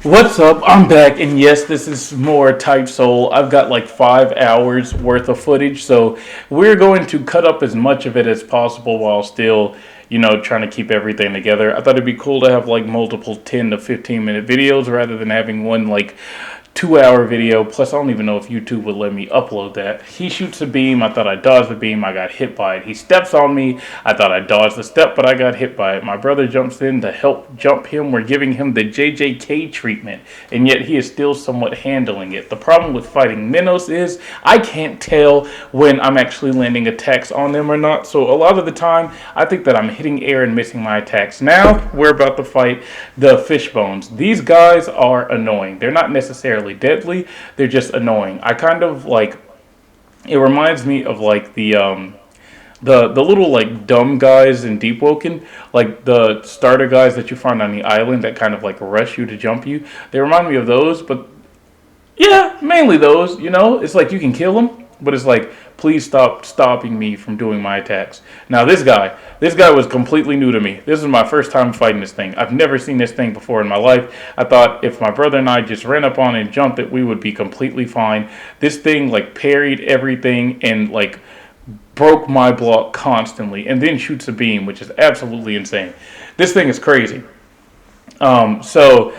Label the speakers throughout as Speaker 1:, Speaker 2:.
Speaker 1: What's up? I'm back, and yes, this is more Type Soul. I've got like 5 hours worth of footage, so we're going to cut up as much of it as possible while still, trying to keep everything together. I thought it'd be cool to have like multiple 10 to 15 minute videos rather than having one like 2 hour video. Plus, I don't even know if YouTube would let me upload that. He shoots a beam. I thought I dodged the beam. I got hit by it. He steps on me. I thought I dodged the step, but I got hit by it. My brother jumps in to help jump him. We're giving him the JJK treatment, and yet he is still somewhat handling it. The problem with fighting Minos is I can't tell when I'm actually landing attacks on them or not. So a lot of the time, I think that I'm hitting air and missing my attacks. Now, we're about to fight the Fishbones. These guys are annoying. They're not necessarily deadly, they're just annoying. I kind of like, it reminds me of like the little like dumb guys in Deep Woken, like the starter guys that you find on the island that kind of like rush you to jump you. They remind me of those, but yeah, mainly those. It's like you can kill them, but it's like, please stop stopping me from doing my attacks. Now this guy was completely new to me. This is my first time fighting this thing. I've never seen this thing before in my life. I thought if my brother and I just ran up on it and jumped it, we would be completely fine. This thing like parried everything and like broke my block constantly, and then shoots a beam, which is absolutely insane. This thing is crazy. So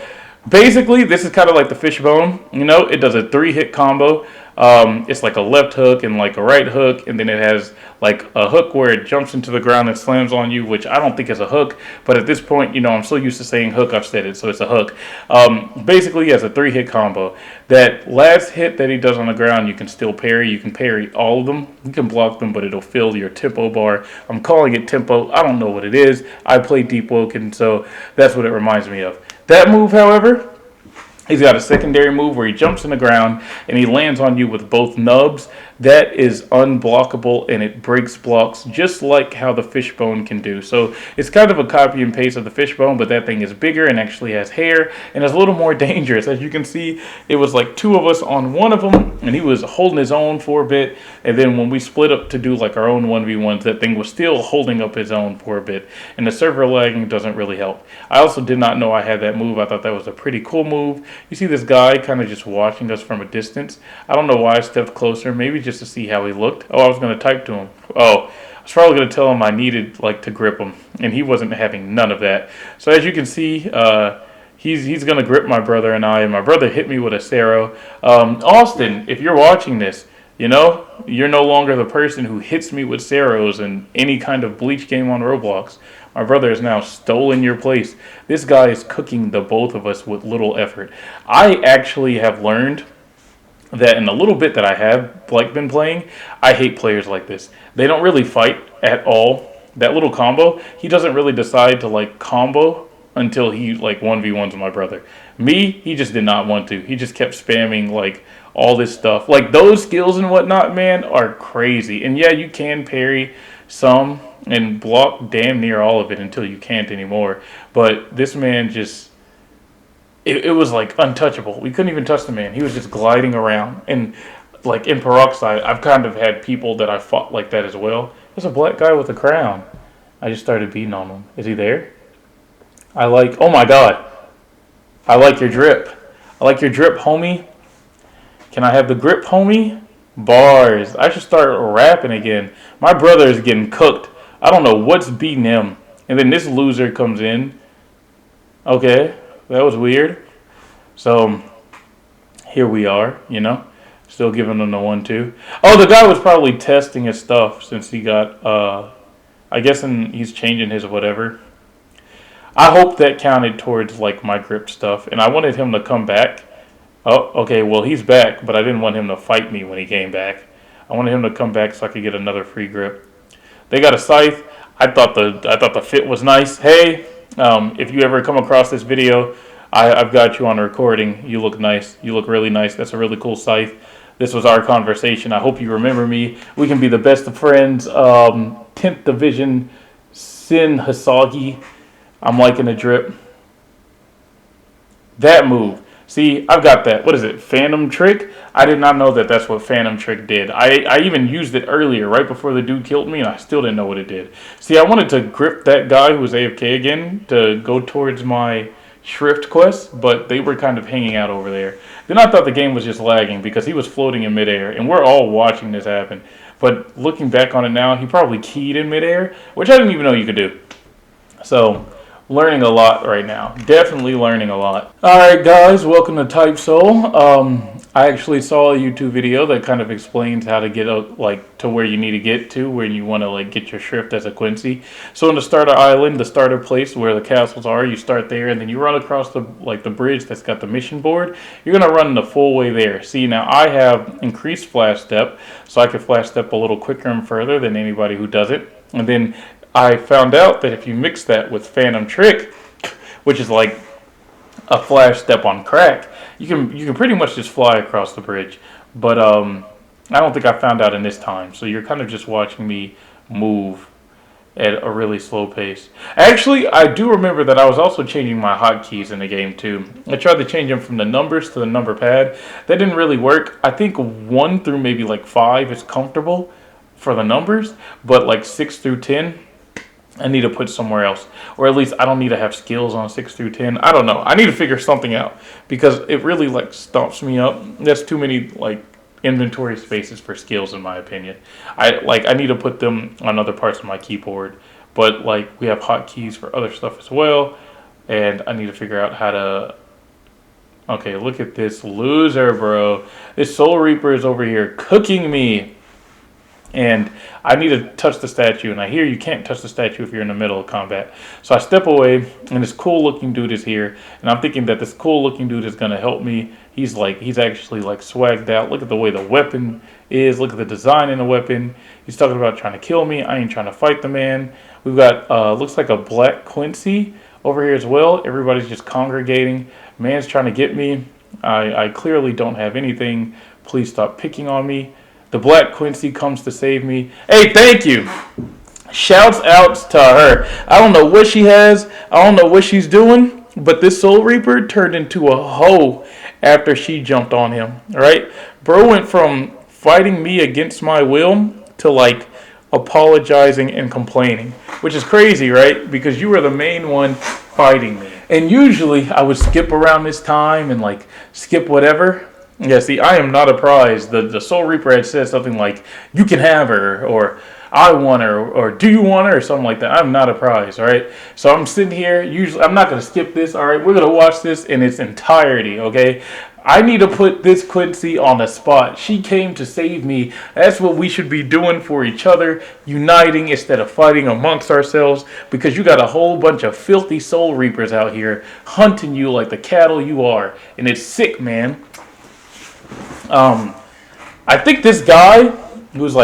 Speaker 1: basically, this is kind of like the Fishbone. It does a 3-hit combo. It's like a left hook and like a right hook, and then it has like a hook where it jumps into the ground and slams on you, which I don't think is a hook. But at this point, I'm so used to saying hook, I've said it, so it's a hook. Basically, he has a 3-hit combo. That last hit that he does on the ground, you can still parry. You can parry all of them. You can block them, but it'll fill your tempo bar. I'm calling it tempo. I don't know what it is. I play Deep Woken, so that's what it reminds me of. That move, however, he's got a secondary move where he jumps in the ground and he lands on you with both nubs. That is unblockable, and it breaks blocks just like how the Fishbone can do. So it's kind of a copy and paste of the Fishbone, but that thing is bigger and actually has hair and is a little more dangerous. As you can see, it was like two of us on one of them, and he was holding his own for a bit. And then when we split up to do like our own 1v1s, that thing was still holding up his own for a bit. And the server lagging doesn't really help. I also did not know I had that move. I thought that was a pretty cool move. You see this guy kind of just watching us from a distance. I don't know why I stepped closer. Maybe just to see how he looked. Oh, I was going to type to him. Oh, I was probably going to tell him I needed like to grip him, and he wasn't having none of that. So as you can see, he's going to grip my brother and I, and my brother hit me with a Cero. Austin, if you're watching this, you're no longer the person who hits me with Ceros in any kind of Bleach game on Roblox. My brother has now stolen your place. This guy is cooking the both of us with little effort. I actually have learned that in the little bit that I have like been playing, I hate players like this. They don't really fight at all. That little combo, he doesn't really decide to like combo until he like 1v1s my brother. Me, he just did not want to. He just kept spamming like all this stuff. Like those skills and whatnot, man, are crazy. And yeah, you can parry some and block damn near all of it until you can't anymore. But this man just, it was like untouchable. We couldn't even touch the man. He was just gliding around. And like in Peroxide, I've kind of had people that I fought like that as well. There's a black guy with a crown. I just started beating on him. Is he there? Oh my god. I like your drip. I like your drip, homie. Can I have the grip, homie? Bars. I should start rapping again. My brother is getting cooked. I don't know what's beating him. And then this loser comes in. Okay. That was weird. So, here we are, still giving them the 1-2. Oh, the guy was probably testing his stuff since he got, I guess he's changing his whatever. I hope that counted towards, like, my grip stuff. And I wanted him to come back. Oh, okay, well, he's back, but I didn't want him to fight me when he came back. I wanted him to come back so I could get another free grip. They got a scythe. I thought the fit was nice. Hey, if you ever come across this video, I've got you on a recording. You look nice. You look really nice. That's a really cool scythe. This was our conversation. I hope you remember me. We can be the best of friends. 10th Division, Sin Hisagi. I'm liking the drip. That move. See, I've got that. What is it? Phantom Trick? I did not know that that's what Phantom Trick did. I even used it earlier, right before the dude killed me, and I still didn't know what it did. See, I wanted to grip that guy who was AFK again to go towards my Shrift quest, but they were kind of hanging out over there. Then I thought the game was just lagging because he was floating in midair, and we're all watching this happen. But looking back on it now, he probably keyed in midair, which I didn't even know you could do. So, learning a lot right now. Definitely learning a lot. Alright guys, welcome to Type Soul. I actually saw a YouTube video that kind of explains how to get to where you need to get to when you want to get your Shrift as a Quincy. So in the starter island, the starter place where the castles are, you start there and then you run across the bridge that's got the mission board. You're going to run the full way there. See, now I have increased flash step, so I can flash step a little quicker and further than anybody who does it. And then I found out that if you mix that with Phantom Trick, which is like a flash step on crack, you can pretty much just fly across the bridge. But I don't think I found out in this time. So you're kind of just watching me move at a really slow pace. Actually, I do remember that I was also changing my hotkeys in the game too. I tried to change them from the numbers to the number pad. That didn't really work. I think 1 through maybe 5 is comfortable for the numbers, but 6 through 10, I need to put somewhere else. Or at least I don't need to have skills on 6 through 10. I don't know. I need to figure something out because it really stomps me up. That's too many inventory spaces for skills in my opinion. I need to put them on other parts of my keyboard. But we have hotkeys for other stuff as well. And I need to figure out how to... Okay, look at this loser, bro. This Soul Reaper is over here cooking me. And I need to touch the statue, and I hear you can't touch the statue if you're in the middle of combat. So I step away, and this cool looking dude is here, and I'm thinking that this cool looking dude is gonna help me. He's actually swagged out. Look at the way the weapon is. Look at the design in the weapon. He's talking about trying to kill me. I ain't trying to fight the man. We've got looks like a Black Quincy over here as well. Everybody's just congregating. Man's trying to get me. I clearly don't have anything. Please stop picking on me. The Black Quincy comes to save me. Hey, thank you. Shouts outs to her. I don't know what she has. I don't know what she's doing. But this Soul Reaper turned into a hoe after she jumped on him. Right? Bro went from fighting me against my will to apologizing and complaining. Which is crazy, right? Because you were the main one fighting me. And usually I would skip around this time and skip whatever. Yeah, see, I am not a prize. The Soul Reaper had said something like, you can have her, or I want her, or do you want her, or something like that. I'm not a prize, all right? So I'm sitting here. Usually, I'm not going to skip this, all right? We're going to watch this in its entirety, okay? I need to put this Quincy on the spot. She came to save me. That's what we should be doing for each other, uniting instead of fighting amongst ourselves, because you got a whole bunch of filthy Soul Reapers out here hunting you like the cattle you are, and it's sick, man. I think this guy who's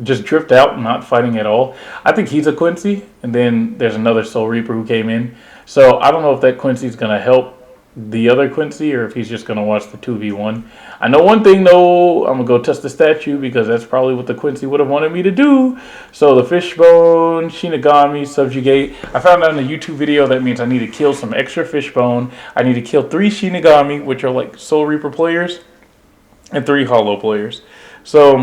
Speaker 1: just drift out, not fighting at all, I think he's a Quincy, and then there's another Soul Reaper who came in. So I don't know if that Quincy's gonna help the other Quincy or if he's just gonna watch the 2v1. I know one thing though, I'm gonna go touch the statue because that's probably what the Quincy would have wanted me to do. So the Fishbone, Shinigami, Subjugate. I found out in a YouTube video that means I need to kill some extra Fishbone. I need to kill 3 Shinigami, which are Soul Reaper players, and 3 Hollow players. So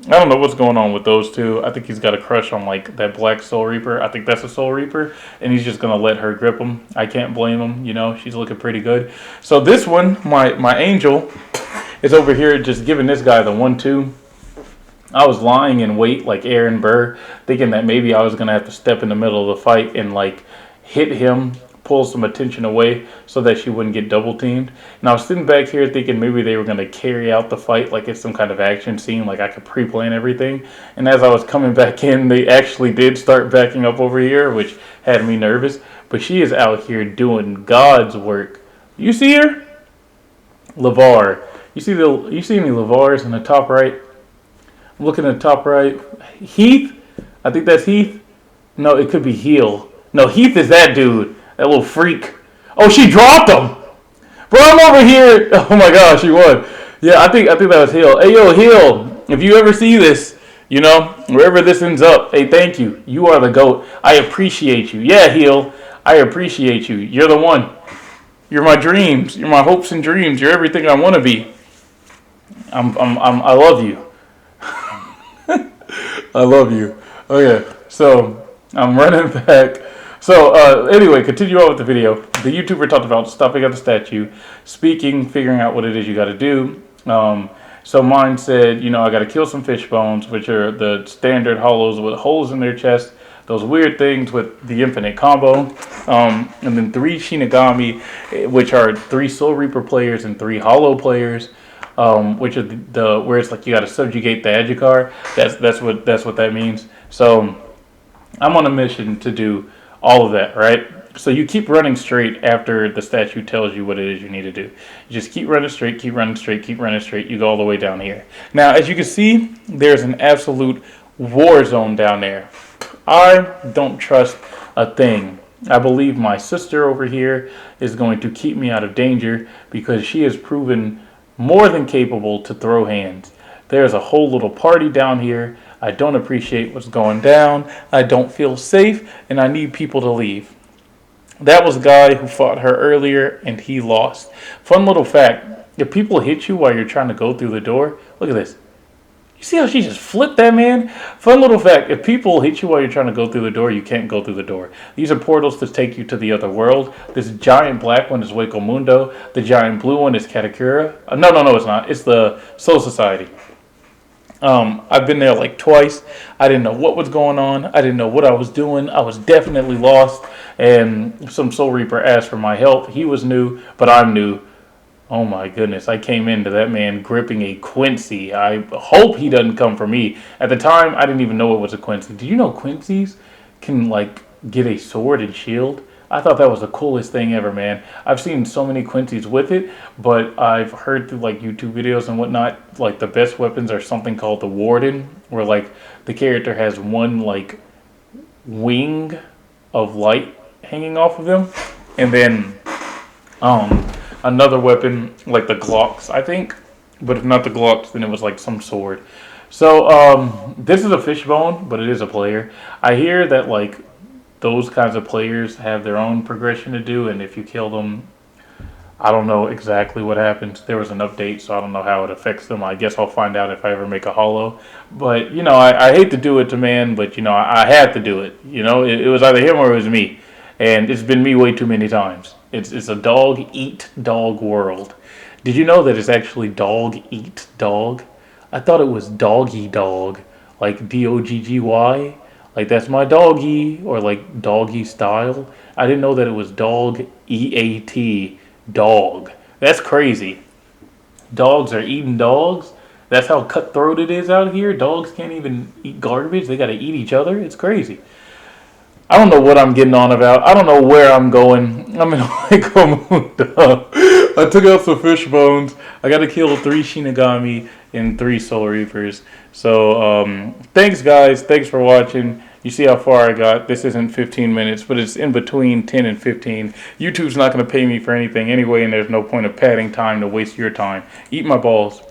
Speaker 1: I don't know what's going on with those two. I think he's got a crush on that Black Soul Reaper. I think that's a Soul Reaper, and he's just gonna let her grip him. I can't blame him. You know, she's looking pretty good. So this one, my angel, is over here just giving this guy the 1-2. I was lying in wait like Aaron Burr, thinking that maybe I was gonna have to step in the middle of the fight and hit him, pull some attention away so that she wouldn't get double teamed. And I was sitting back here thinking maybe they were going to carry out the fight like it's some kind of action scene, I could pre-plan everything. And as I was coming back in, they actually did start backing up over here, which had me nervous. But she is out here doing God's work. You see her? LeVar. You see any LeVars in the top right? I'm looking at the top right. Heath? I think that's Heath. No, it could be Heel. No, Heath is that dude. That little freak. Oh, she dropped him. Bro, I'm over here. Oh my gosh, she won. Yeah, I think that was Hill. Hey, yo, Hill, if you ever see this, wherever this ends up, hey, thank you. You are the GOAT. I appreciate you. Yeah, Hill, I appreciate you. You're the one. You're my dreams. You're my hopes and dreams. You're everything I want to be. I love you. I love you. Okay, so I'm running back. So, anyway, continue on with the video. the YouTuber talked about stopping at the statue, speaking, figuring out what it is you got to do. So mine said, you know, I got to kill some fish bones, which are the standard hollows with holes in their chest. Those weird things with the infinite combo. And then 3 Shinigami, which are 3 Soul Reaper players and 3 Hollow players. Which are the where it's like you got to subjugate the Edgikar. That's what that means. So I'm on a mission to do all of that, right? So you keep running straight after the statue tells you what it is you need to do. You just keep running straight, keep running straight, keep running straight. You go all the way down here. Now, as you can see, there's an absolute war zone down there. I don't trust a thing. I believe my sister over here is going to keep me out of danger because she has proven more than capable to throw hands. There's a whole little party down here. I don't appreciate what's going down. I don't feel safe, and I need people to leave. That was the guy who fought her earlier, and he lost. Fun little fact, if people hit you while you're trying to go through the door, look at this. You see how she just flipped that man? Fun little fact, if people hit you while you're trying to go through the door, you can't go through the door. These are portals to take you to the other world. This giant black one is Hueco Mundo. The giant blue one is Katakura. No, it's not. It's the Soul Society. I've been there like twice. I didn't know what was going on. I didn't know what I was doing. I was definitely lost. And some Soul Reaper asked for my help. He was new, but I'm new. Oh my goodness, I came into that man gripping a Quincy. I hope he doesn't come for me. At the time, I didn't even know it was a Quincy. Do you know Quincy's can like get a sword and shield? I thought that was the coolest thing ever, man. I've seen so many Quincy's with it, but I've heard through like YouTube videos and whatnot, like the best weapons are something called the Warden, where like the character has one like wing of light hanging off of them, and then another weapon like the Glocks, I think, but if not the Glocks, then it was like some sword. So this is a fishbone, but it is a player. I hear that like those kinds of players have their own progression to do, and if you kill them, I don't know exactly what happens. There was an update, so I don't know how it affects them. I guess I'll find out if I ever make a hollow. But, you know, I hate to do it to man, but, you know, I had to do it. You know, it was either him or it was me. And it's been me way too many times. It's a dog-eat-dog world. Did you know that it's actually dog-eat-dog? I thought it was doggy-dog, like D-O-G-G-Y. Like, that's my doggy, or like doggy style. I didn't know that it was dog, E-A-T, dog. That's crazy. Dogs are eating dogs? That's how cutthroat it is out here? Dogs can't even eat garbage. They gotta eat each other? It's crazy. I don't know what I'm getting on about. I don't know where I'm going. I'm in Hueco Mundo. I took out some fish bones. I got to kill 3 Shinigami and 3 Soul Reapers. So, thanks, guys. Thanks for watching. You see how far I got. This isn't 15 minutes, but it's in between 10 and 15. YouTube's not going to pay me for anything anyway, and there's no point of padding time to waste your time. Eat my balls.